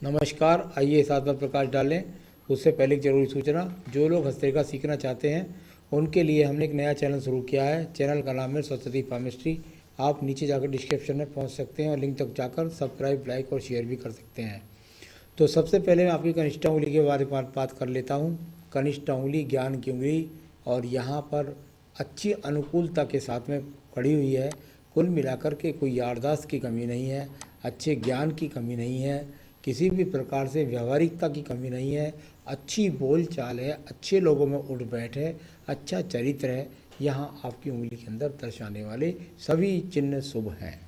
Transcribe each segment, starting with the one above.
नमस्कार। आइए साथ पर प्रकाश डालें। उससे पहले एक जरूरी सूचना, जो लोग हस्तरेखा सीखना चाहते हैं उनके लिए हमने एक नया चैनल शुरू किया है। चैनल का नाम है सरस्वती पामिस्ट्री। आप नीचे जाकर डिस्क्रिप्शन में पहुंच सकते हैं और लिंक तक जाकर सब्सक्राइब, लाइक और शेयर भी कर सकते हैं। तो सबसे पहले मैं आपकी कनिष्ठा उंगली के बारे में बात कर लेता हूँ। कनिष्ठा उंगली ज्ञान की उंगली और यहाँ पर अच्छी अनुकूलता के साथ में खड़ी हुई है। कुल मिलाकर के कोई याददाश्त की कमी नहीं है, अच्छे ज्ञान की कमी नहीं है, किसी भी प्रकार से व्यावहारिकता की कमी नहीं है, अच्छी बोल चाल है, अच्छे लोगों में उठ बैठ है, अच्छा चरित्र है। यहाँ आपकी उंगली के अंदर दर्शाने वाले सभी चिन्ह शुभ हैं।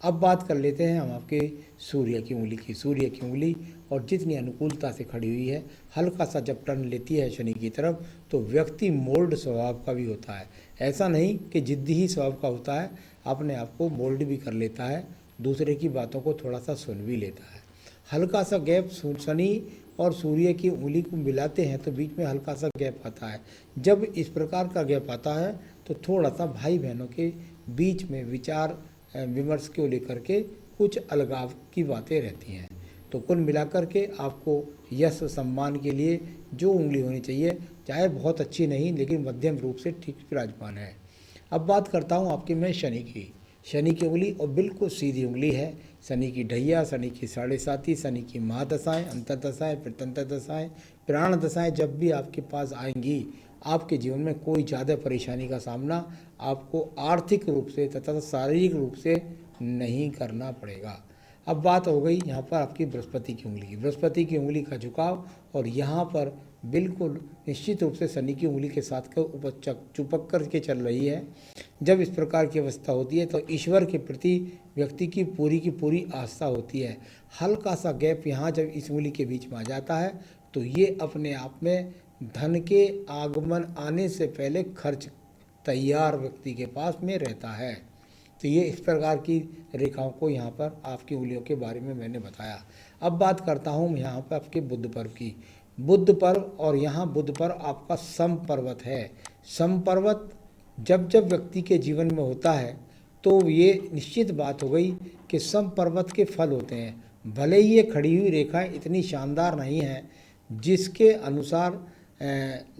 अब बात कर लेते हैं हम आपके सूर्य की उंगली की। सूर्य की उंगली और जितनी अनुकूलता से खड़ी हुई है, हल्का सा जब टर्न लेती है शनि की तरफ तो व्यक्ति मोल्ड स्वभाव का भी होता है। ऐसा नहीं कि जिद्दी ही स्वभाव का होता है, अपने आप को मोल्ड भी कर लेता है, दूसरे की बातों को थोड़ा सा सुन भी लेता है। हल्का सा गैप शनि और सूर्य की उंगली को मिलाते हैं तो बीच में हल्का सा गैप आता है। जब इस प्रकार का गैप आता है तो थोड़ा सा भाई बहनों के बीच में विचार विमर्श को लेकर के कुछ अलगाव की बातें रहती हैं। तो कुल मिलाकर के आपको यश सम्मान के लिए जो उंगली होनी चाहिए, चाहे बहुत अच्छी नहीं लेकिन मध्यम रूप से ठीक विराजमान है। अब बात करता हूँ आपके मैं शनि की। शनि की उंगली और बिल्कुल सीधी उंगली है। शनि की ढैया, शनि की साढ़े साती, शनि की महादशाएँ, अंतर्दशाएँ, प्रत्यंतर दशाएँ, प्राण दशाएँ जब भी आपके पास आएंगी, आपके जीवन में कोई ज़्यादा परेशानी का सामना आपको आर्थिक रूप से तथा शारीरिक रूप से नहीं करना पड़ेगा। अब बात हो गई यहाँ पर आपकी बृहस्पति की उंगली की। बृहस्पति की उंगली का झुकाव और यहाँ पर बिल्कुल निश्चित रूप से शनि की उंगली के साथ कर चुपक कर के चल रही है। जब इस प्रकार की अवस्था होती है तो ईश्वर के प्रति व्यक्ति की पूरी आस्था होती है। हल्का सा गैप यहाँ जब इस उंगली के बीच में आ जाता है तो ये अपने आप में धन के आगमन आने से पहले खर्च तैयार व्यक्ति के पास में रहता है। तो ये इस प्रकार की रेखाओं को यहाँ पर आपकी उंगलियों के बारे में मैंने बताया। अब बात करता हूँ यहाँ पर आपके बुध पर्व की। बुध पर्व और यहाँ बुध पर्व आपका सम पर्वत है। सम पर्वत जब जब व्यक्ति के जीवन में होता है तो ये निश्चित बात हो गई कि सम पर्वत के फल होते हैं। भले ही ये खड़ी हुई रेखाएं इतनी शानदार नहीं हैं जिसके अनुसार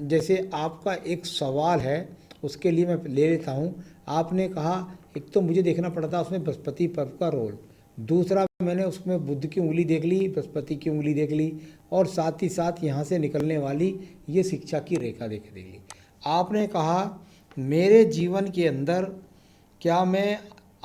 जैसे आपका एक सवाल है उसके लिए मैं ले लेता हूँ। आपने कहा एक तो मुझे देखना पड़ता उसमें बृहस्पति पर्व का रोल, दूसरा मैंने उसमें बुध की उंगली देख ली, बृहस्पति की उंगली देख ली और साथ ही साथ यहाँ से निकलने वाली ये शिक्षा की रेखा देख ली। आपने कहा मेरे जीवन के अंदर क्या मैं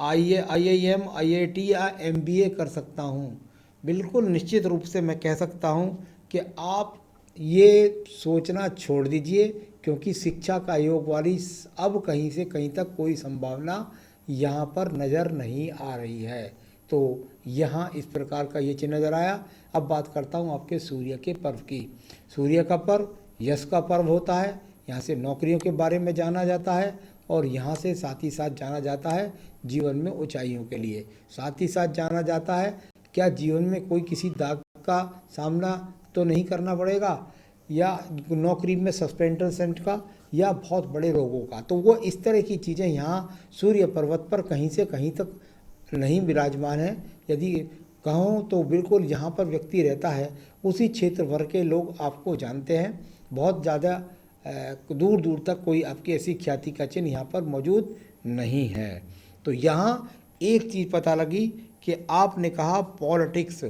IIM, IIT या MBA कर सकता हूँ? बिल्कुल निश्चित रूप से मैं कह सकता हूँ कि आप ये सोचना छोड़ दीजिए, क्योंकि शिक्षा का योग वाली अब कहीं से कहीं तक कोई संभावना यहाँ पर नज़र नहीं आ रही है। तो यहाँ इस प्रकार का ये चिन्ह नज़र आया। अब बात करता हूँ आपके सूर्य के पर्व की। सूर्य का पर्व यश का पर्व होता है। यहाँ से नौकरियों के बारे में जाना जाता है और यहाँ से साथ ही साथ जाना जाता है जीवन में ऊंचाइयों के लिए। साथ ही साथ जाना जाता है क्या जीवन में कोई किसी दाग का सामना तो नहीं करना पड़ेगा, या नौकरी में सस्पेंशन का, या बहुत बड़े रोगों का। तो वो इस तरह की चीज़ें यहाँ सूर्य पर्वत पर कहीं से कहीं तक नहीं विराजमान है। यदि कहूँ तो बिल्कुल यहाँ पर व्यक्ति रहता है उसी क्षेत्र भर के लोग आपको जानते हैं। बहुत ज़्यादा दूर दूर तक कोई आपकी ऐसी ख्याति का चिन्ह यहाँ पर मौजूद नहीं है। तो यहाँ एक चीज़ पता लगी कि आपने कहा पॉलिटिक्स।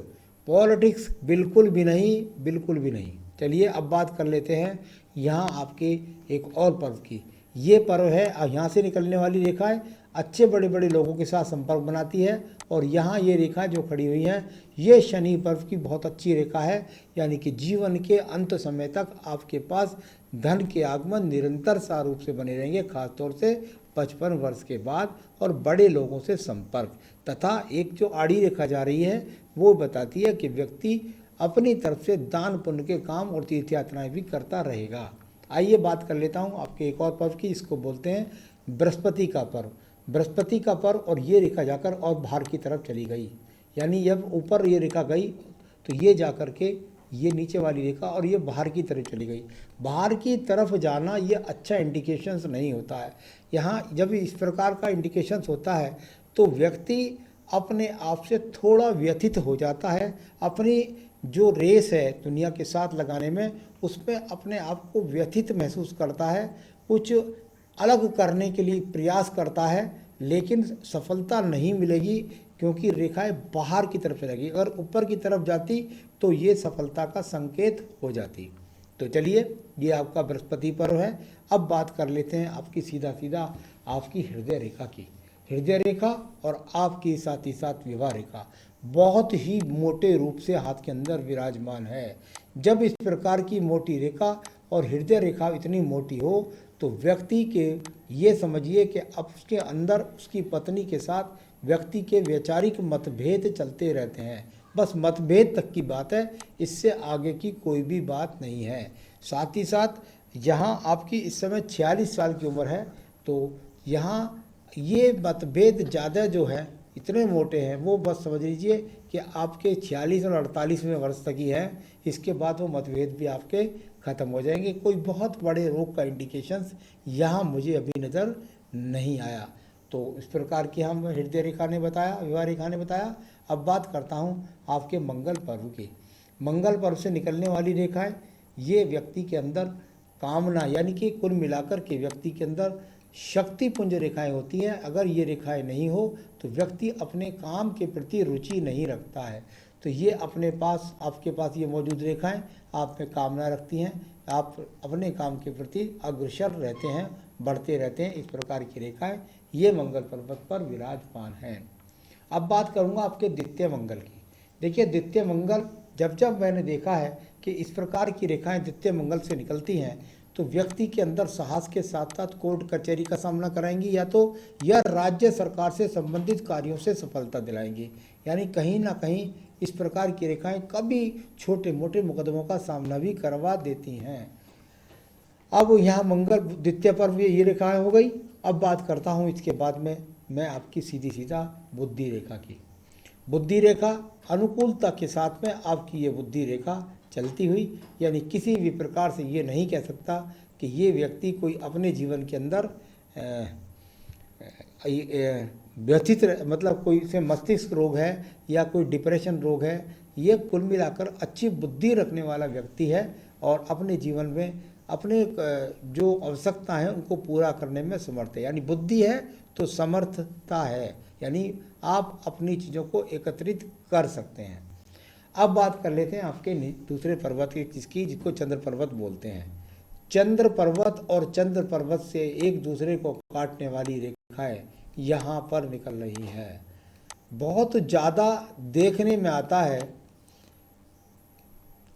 पॉलिटिक्स बिल्कुल भी नहीं, बिल्कुल भी नहीं। चलिए अब बात कर लेते हैं यहाँ आपके एक और पर्व की। ये पर्व है यहाँ से निकलने वाली रेखाएं अच्छे बड़े बड़े लोगों के साथ संपर्क बनाती है और यहाँ ये रेखा जो खड़ी हुई हैं ये शनि पर्व की बहुत अच्छी रेखा है। यानी कि जीवन के अंत समय तक आपके पास धन के आगमन निरंतर सा रूप से बने रहेंगे, खासतौर से 55 वर्ष के बाद, और बड़े लोगों से संपर्क। तथा एक जो आड़ी रेखा जा रही है वो बताती है कि व्यक्ति अपनी तरफ से दान पुण्य के काम और तीर्थ यात्राएँ भी करता रहेगा। आइए बात कर लेता हूँ आपके एक और पर्व की, इसको बोलते हैं बृहस्पति का पर्व। बृहस्पति का पर्व और ये रेखा जाकर और बाहर की तरफ चली गई, यानी जब ऊपर ये रेखा गई तो ये जा कर के ये नीचे वाली रेखा और ये बाहर की तरफ चली गई। बाहर की तरफ जाना ये अच्छा इंडिकेशंस नहीं होता है। यहाँ जब इस प्रकार का इंडिकेशंस होता है तो व्यक्ति अपने आप से थोड़ा व्यथित हो जाता है, अपनी जो रेस है दुनिया के साथ लगाने में, उसमें अपने आप को व्यथित महसूस करता है, कुछ अलग करने के लिए प्रयास करता है, लेकिन सफलता नहीं मिलेगी क्योंकि रेखाएं बाहर की तरफ चलेगी। अगर ऊपर की तरफ जाती तो ये सफलता का संकेत हो जाती। तो चलिए, ये आपका बृहस्पति पर्व है। अब बात कर लेते हैं आपकी सीधा सीधा आपकी हृदय रेखा की। हृदय रेखा और आपकी साथ ही साथ विवाह रेखा बहुत ही मोटे रूप से हाथ के अंदर विराजमान है। जब इस प्रकार की मोटी रेखा और हृदय रेखा इतनी मोटी हो तो व्यक्ति के, ये समझिए कि अब उसके अंदर उसकी पत्नी के साथ व्यक्ति के वैचारिक मतभेद चलते रहते हैं। बस मतभेद तक की बात है, इससे आगे की कोई भी बात नहीं है। साथ ही साथ यहाँ आपकी इस समय 46 साल की उम्र है, तो यहाँ ये मतभेद ज़्यादा जो है इतने मोटे हैं, वो बस समझ लीजिए कि आपके 46 और 48वें वर्ष तक ही है। इसके बाद वो मतभेद भी आपके ख़त्म हो जाएंगे। कोई बहुत बड़े रोग का इंडिकेशंस यहाँ मुझे अभी नज़र नहीं आया। तो इस प्रकार की हम हृदय रेखा ने बताया, विवाह रेखा ने बताया। अब बात करता हूँ आपके मंगल पर्व की। मंगल पर्व से निकलने वाली रेखाएं, ये व्यक्ति के अंदर कामना, यानी कि कुल मिलाकर के व्यक्ति के अंदर शक्तिपुंज रेखाएं होती हैं। अगर ये रेखाएं नहीं हो तो व्यक्ति अपने काम के प्रति रुचि नहीं रखता है। तो ये अपने पास, आपके पास ये मौजूद रेखाएं आप में कामना रखती हैं, आप अपने काम के प्रति अग्रसर रहते हैं, बढ़ते रहते हैं। इस प्रकार की रेखाएं ये मंगल पर्वत पर विराजमान हैं। अब बात करूंगा आपके द्वितीय मंगल की। देखिए, द्वितीय मंगल, जब जब मैंने देखा है कि इस प्रकार की रेखाएं द्वितीय मंगल से निकलती हैं तो व्यक्ति के अंदर साहस के साथ साथ कोर्ट कचहरी का सामना कराएंगी, या तो यह राज्य सरकार से संबंधित कार्यों से सफलता दिलाएंगी। यानी कहीं ना कहीं इस प्रकार की रेखाएं कभी छोटे मोटे मुकदमों का सामना भी करवा देती हैं। अब यहाँ मंगल द्वितीय पर्व ये रेखाएं हो गई। अब बात करता हूँ इसके बाद में मैं आपकी सीधी सीधा बुद्धि रेखा की। बुद्धि रेखा अनुकूलता के साथ में आपकी ये बुद्धि रेखा चलती हुई, यानी किसी भी प्रकार से ये नहीं कह सकता कि ये व्यक्ति कोई अपने जीवन के अंदर व्यथित, मतलब कोई से मस्तिष्क रोग है या कोई डिप्रेशन रोग है। ये कुल मिलाकर अच्छी बुद्धि रखने वाला व्यक्ति है और अपने जीवन में अपने जो आवश्यकता है उनको पूरा करने में समर्थ है। यानी बुद्धि है तो समर्थता है, यानी आप अपनी चीज़ों को एकत्रित कर सकते हैं। अब बात कर लेते हैं आपके दूसरे पर्वत की, जिसको चंद्र पर्वत बोलते हैं। चंद्र पर्वत और चंद्र पर्वत से एक दूसरे को काटने वाली रेखाएं यहाँ पर निकल रही है। बहुत ज़्यादा देखने में आता है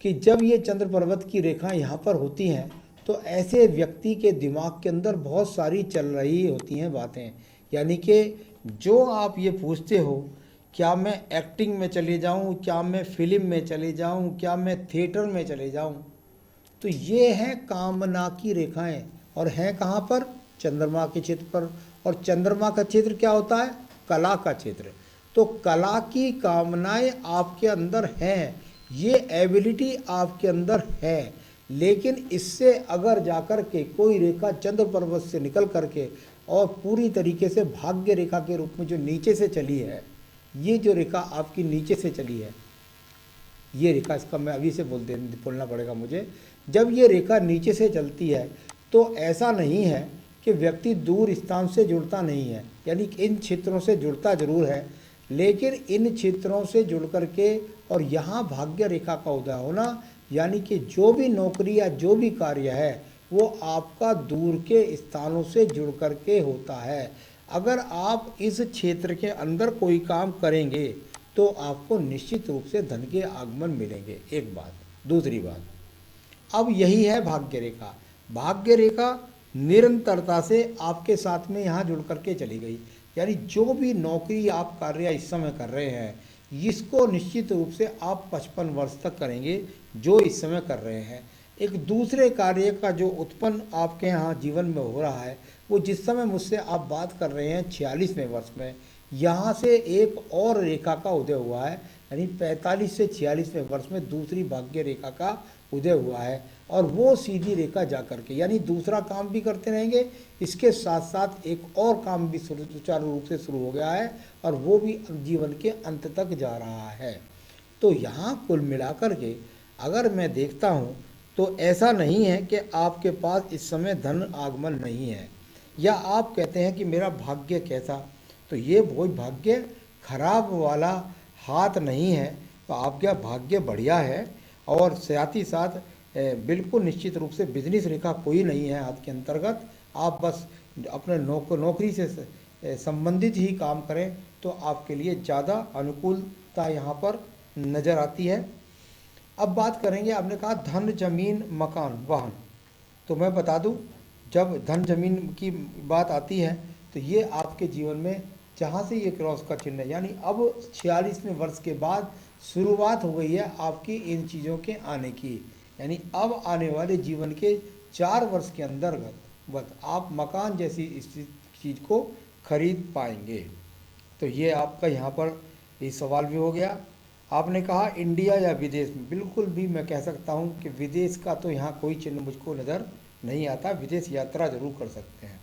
कि जब ये चंद्र पर्वत की रेखाएं यहाँ पर होती हैं तो ऐसे व्यक्ति के दिमाग के अंदर बहुत सारी चल रही होती हैं बातें। यानी कि जो आप ये पूछते हो, क्या मैं एक्टिंग में चले जाऊं, क्या मैं फिल्म में चले जाऊं, क्या मैं थिएटर में चले जाऊं, तो ये हैं कामना की रेखाएं। और हैं कहाँ पर? चंद्रमा के क्षेत्र पर। और चंद्रमा का क्षेत्र क्या होता है? कला का क्षेत्र। तो कला की कामनाएं आपके अंदर हैं, ये एबिलिटी आपके अंदर है। लेकिन इससे अगर जाकर के कोई रेखा चंद्र पर्वत से निकल करके और पूरी तरीके से भाग्य रेखा के रूप में जो नीचे से चली है, ये जो रेखा आपकी नीचे से चली है, ये रेखा, इसका मैं अभी से बोलना पड़ेगा मुझे। जब ये रेखा नीचे से चलती है तो ऐसा नहीं है कि व्यक्ति दूर स्थान से जुड़ता नहीं है, यानी इन क्षेत्रों से जुड़ता जरूर है, लेकिन इन क्षेत्रों से जुड़ करके और यहाँ भाग्य रेखा का उदय होना, यानी कि जो भी नौकरी या जो भी कार्य है वो आपका दूर के स्थानों से जुड़ करके होता है। अगर आप इस क्षेत्र के अंदर कोई काम करेंगे तो आपको निश्चित रूप से धन के आगमन मिलेंगे, एक बात। दूसरी बात, अब यही है भाग्य रेखा। भाग्य रेखा निरंतरता से आपके साथ में यहाँ जुड़ करके चली गई, यानी जो भी नौकरी आप कार्य इस समय कर रहे हैं, इसको निश्चित रूप से आप 55 वर्ष तक करेंगे जो इस समय कर रहे हैं। एक दूसरे कार्य का जो उत्पन्न आपके यहाँ जीवन में हो रहा है, वो जिस समय मुझसे आप बात कर रहे हैं 46वें वर्ष में, यहाँ से एक और रेखा का उदय हुआ है, यानी 45 से 46वें वर्ष में दूसरी भाग्य रेखा का उदय हुआ है। और वो सीधी रेखा जा करके, यानी दूसरा काम भी करते रहेंगे, इसके साथ साथ एक और काम भी सुचारू रूप से शुरू हो गया है और वो भी जीवन के अंत तक जा रहा है। तो यहाँ कुल मिलाकर के अगर मैं देखता हूँ तो ऐसा नहीं है कि आपके पास इस समय धन आगमन नहीं है, या आप कहते हैं कि मेरा भाग्य कैसा, तो ये कोई भाग्य खराब वाला हाथ नहीं है। तो आपका भाग्य बढ़िया है, और साथ ही साथ बिल्कुल निश्चित रूप से बिजनेस रेखा कोई नहीं है हाथ के अंतर्गत। आप बस अपने नौकरी से संबंधित ही काम करें तो आपके लिए ज़्यादा अनुकूलता यहाँ पर नज़र आती है। अब बात करेंगे, आपने कहा धन, जमीन, मकान, वाहन। तो मैं बता दूं, जब धन जमीन की बात आती है तो ये आपके जीवन में जहाँ से ये क्रॉस का चिन्ह है, यानी अब 46वें वर्ष के बाद शुरुआत हो गई है आपकी इन चीज़ों के आने की। यानी अब आने वाले जीवन के 4 वर्ष के अंतर्गत आप मकान जैसी इस चीज़ को खरीद पाएंगे। तो ये आपका यहाँ पर ये सवाल भी हो गया। आपने कहा इंडिया या विदेश में, बिल्कुल भी मैं कह सकता हूँ कि विदेश का तो यहाँ कोई चिन्ह मुझको नज़र नहीं आता। विदेश यात्रा जरूर कर सकते हैं,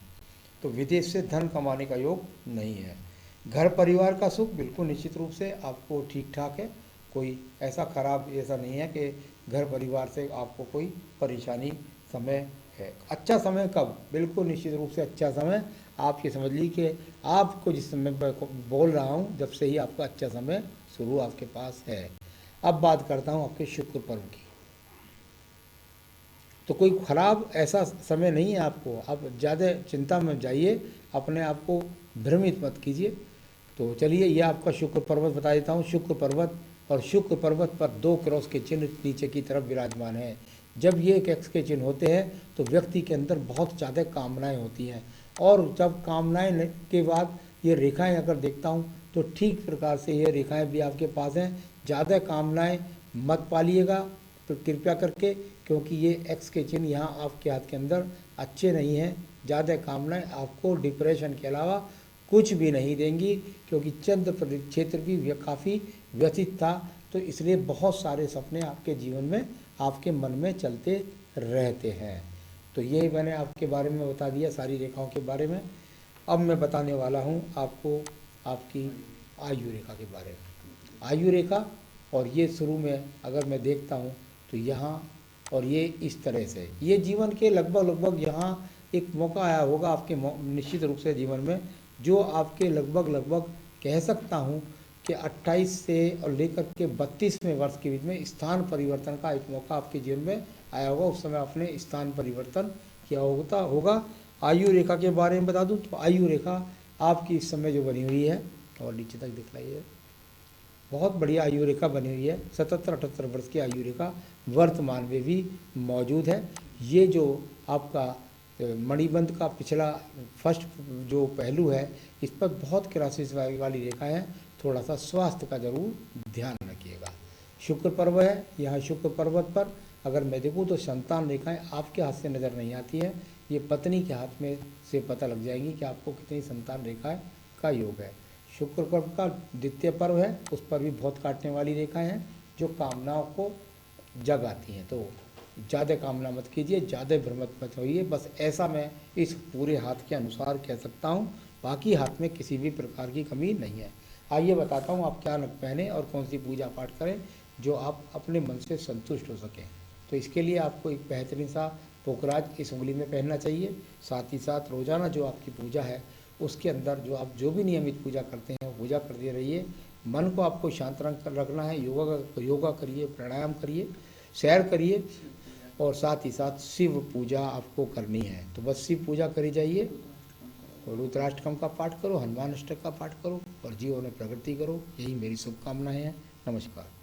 तो विदेश से धन कमाने का योग नहीं है। घर परिवार का सुख बिल्कुल निश्चित रूप से आपको ठीक ठाक है, कोई ऐसा खराब ऐसा नहीं है कि घर परिवार से आपको कोई परेशानी समय है। अच्छा समय कब, बिल्कुल निश्चित रूप से अच्छा समय आप ये समझ लीजिए कि आपको जिस समय पर बोल रहा हूँ जब से ही आपका अच्छा समय शुरू आपके पास है। अब बात करता हूँ आपके शुक्र पर्व की। तो कोई ख़राब ऐसा समय नहीं है आपको, आप ज़्यादा चिंता में जाइए, अपने आप को भ्रमित मत कीजिए। तो चलिए ये आपका शुक्र पर्वत बता देता हूँ। शुक्र पर्वत, और शुक्र पर्वत पर 2 क्रॉस के चिन्ह नीचे की तरफ विराजमान है। जब ये एक एक्स के चिन्ह होते हैं तो व्यक्ति के अंदर बहुत ज़्यादा कामनाएं होती हैं, और जब कामनाएं के बाद ये रेखाएं अगर देखता हूँ तो ठीक प्रकार से ये रेखाएं भी आपके पास हैं। ज़्यादा कामनाएं मत पालिएगा तो कृपया करके, क्योंकि ये एक्स के चिन्ह यहाँ आपके हाथ के अंदर अच्छे नहीं हैं। ज़्यादा कामनाएं आपको डिप्रेशन के अलावा कुछ भी नहीं देंगी, क्योंकि चंद्र क्षेत्र भी काफ़ी व्यथित था, तो इसलिए बहुत सारे सपने आपके जीवन में आपके मन में चलते रहते हैं। तो यही मैंने आपके बारे में बता दिया, सारी रेखाओं के बारे में। अब मैं बताने वाला हूँ आपको आपकी आयु रेखा के बारे में। आयु रेखा, और ये शुरू में अगर मैं देखता हूँ तो यहाँ, और ये इस तरह से ये जीवन के लगभग यहाँ एक मौका आया होगा आपके निश्चित रूप से जीवन में, जो आपके लगभग कह सकता हूँ कि 28 से और लेकर के 32वें वर्ष के बीच में स्थान परिवर्तन का एक मौका आपके जीवन में आया होगा। उस समय आपने स्थान परिवर्तन किया होगा। आयु रेखा के बारे में बता दूं तो आयु रेखा आपकी इस समय जो बनी हुई है, और नीचे तक दिखलाइए, बहुत बढ़िया आयु रेखा बनी हुई है। 77-78 वर्ष की आयु रेखा वर्तमान में भी मौजूद है। ये जो आपका मणिबंध का पिछला फर्स्ट जो पहलू है, इस पर बहुत क्रासिस वाली रेखा है, थोड़ा सा स्वास्थ्य का जरूर ध्यान रखिएगा। शुक्र पर्व है, यहाँ शुक्र पर्वत पर अगर मैं देखूँ तो संतान रेखाएं आपके हाथ से नज़र नहीं आती है, ये पत्नी के हाथ में से पता लग जाएगी कि आपको कितनी संतान रेखाएं का योग है। शुक्र पर्व का द्वितीय पर्व है, उस पर भी बहुत काटने वाली रेखाएं हैं जो कामनाओं को जगाती हैं। तो ज़्यादा कामना मत कीजिए, ज़्यादा भ्रमित मत होइए, बस ऐसा मैं इस पूरे हाथ के अनुसार कह सकता हूँ। बाकी हाथ में किसी भी प्रकार की कमी नहीं है। आइए बताता हूँ आप क्या नग पहने और कौन सी पूजा पाठ करें जो आप अपने मन से संतुष्ट हो सकें। तो इसके लिए आपको एक बेहतरीन सा पोखराज इस उंगली में पहनना चाहिए। साथ ही साथ रोज़ाना जो आपकी पूजा है उसके अंदर जो आप जो भी नियमित पूजा करते हैं पूजा करते रहिए। मन को आपको शांत रखना है, योगा करिए, प्राणायाम करिए, सैर करिए, और साथ ही साथ शिव पूजा आपको करनी है। तो बस शिव पूजा करी जाइए, और रुद्राष्टकम का पाठ करो, हनुमान अष्टक का पाठ करो, और जीवन में प्रगति करो। यही मेरी शुभकामनाएं हैं। नमस्कार।